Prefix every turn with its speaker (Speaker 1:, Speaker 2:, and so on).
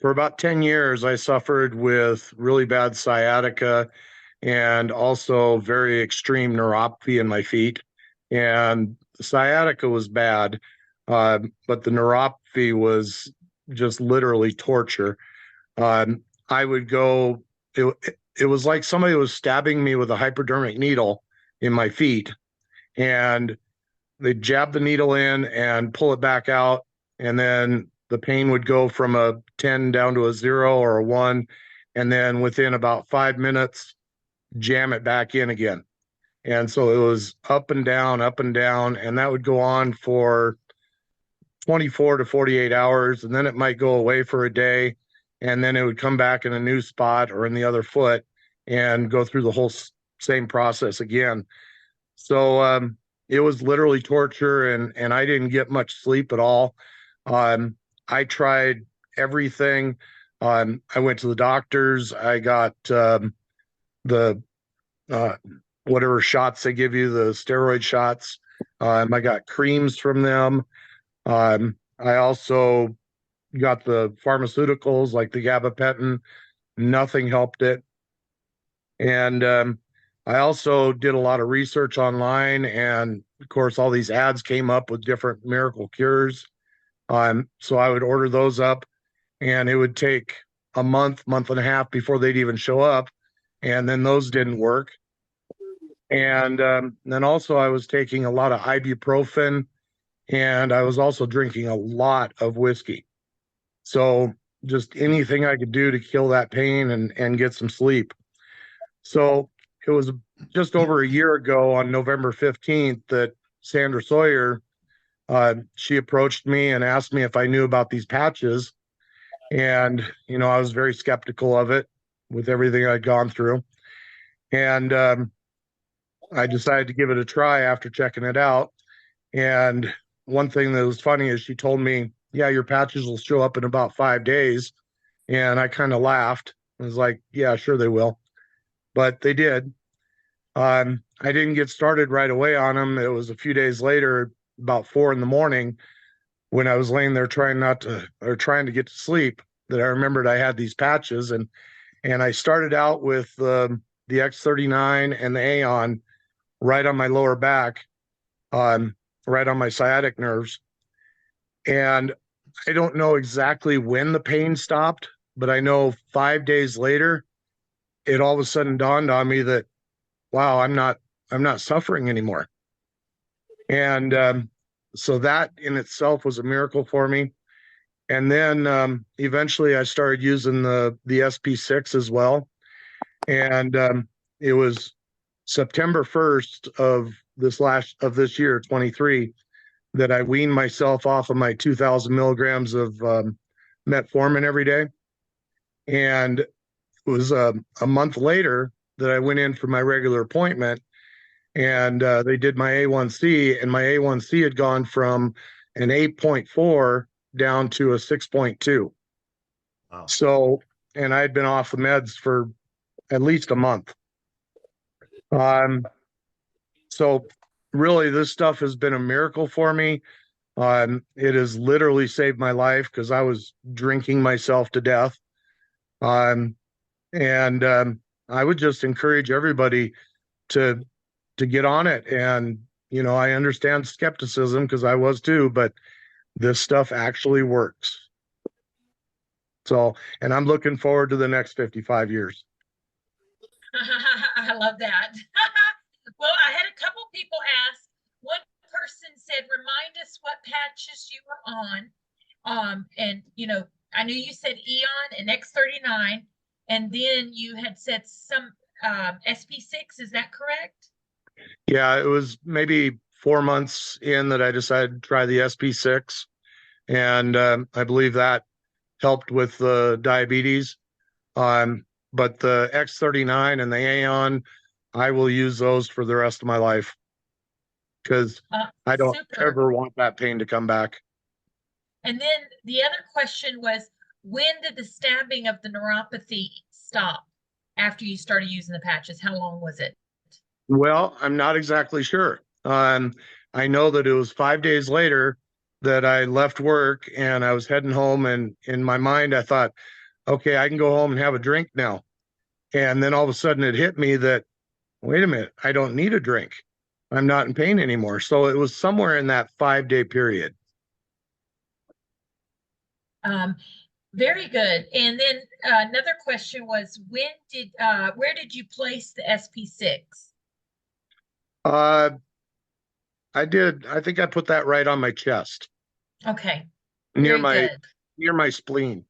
Speaker 1: For about 10 years, I suffered with really bad sciatica and also very extreme neuropathy in my feet. And the sciatica was bad, but the neuropathy was just literally torture. I would go, it was like somebody was stabbing me with a hypodermic needle in my feet, and they'd jab the needle in and pull it back out, and then the pain would go from a 10 down to a 0 or a 1, and then within about 5 minutes jam it back in again. And so it was up and down, and that would go on for 24 to 48 hours, and then it might go away for a day, and then it would come back in a new spot or in the other foot and go through the whole same process again. So it was literally torture, and I didn't get much sleep at all. I tried everything. I went to the doctors. I got the uh, whatever shots they give you, the steroid shots. I got creams from them. I also got the pharmaceuticals like the gabapentin. Nothing helped it. And I also did a lot of research online, and of course, all these ads came up with different miracle cures. So I would order those up, and it would take a month and a half before they'd even show up. And then those didn't work. And then also, I was taking a lot of ibuprofen, and I was also drinking a lot of whiskey. So just anything I could do to kill that pain and get some sleep. So it was just over a year ago on November 15th that Sandra Sawyer, she approached me and asked me if I knew about these patches. And, I was very skeptical of it with everything I'd gone through. And I decided to give it a try after checking it out. And one thing that was funny is she told me, yeah, your patches will show up in about 5 days. And I kind of laughed. I was like, yeah, sure they will. But they did. I didn't get started right away on them. It was a few days later, about 4 in the morning, when I was laying there trying to get to sleep, that I remembered I had these patches, and I started out with the X39 and the Aeon right on my lower back, right on my sciatic nerves. And I don't know exactly when the pain stopped, but I know 5 days later, it all of a sudden dawned on me that, wow, I'm not suffering anymore. And so that in itself was a miracle for me. And then eventually I started using the SP6 as well. And it was September 1st of this year, 23, that I weaned myself off of my 2,000 milligrams of metformin every day. And it was a month later that I went in for my regular appointment, and they did my A1C, and my A1C had gone from an 8.4 down to a 6.2.
Speaker 2: Wow.
Speaker 1: So, and I had been off the meds for at least a month. So really, this stuff has been a miracle for me. It has literally saved my life because I was drinking myself to death. And I would just encourage everybody to get on it. And I understand skepticism because I was too, but this stuff actually works. So, and I'm looking forward to the next 55 years.
Speaker 3: I love that. Well, I had a couple people ask. One person said, remind us what patches you were on. And I knew you said Aeon and X39, and then you had said some SP6. Is that correct?
Speaker 1: Yeah, it was maybe 4 months in that I decided to try the SP6, and I believe that helped with the diabetes. But the X39 and the Aeon, I will use those for the rest of my life because I don't
Speaker 3: Super.
Speaker 1: ever want that pain to come back.
Speaker 3: And then the other question was, when did the stabbing of the neuropathy stop after you started using the patches? How long was it?
Speaker 1: Well, I'm not exactly sure. I know that it was 5 days later that I left work and I was heading home, and in my mind I thought, okay, I can go home and have a drink now. And then all of a sudden it hit me that, wait a minute, I don't need a drink. I'm not in pain anymore. So it was somewhere in that 5-day period.
Speaker 3: Um, Very good. And then another question was, where did you place the SP6?
Speaker 1: Uh, I think I put that right on my chest,
Speaker 3: Okay,
Speaker 1: near
Speaker 3: very
Speaker 1: my
Speaker 3: good.
Speaker 1: near my spleen.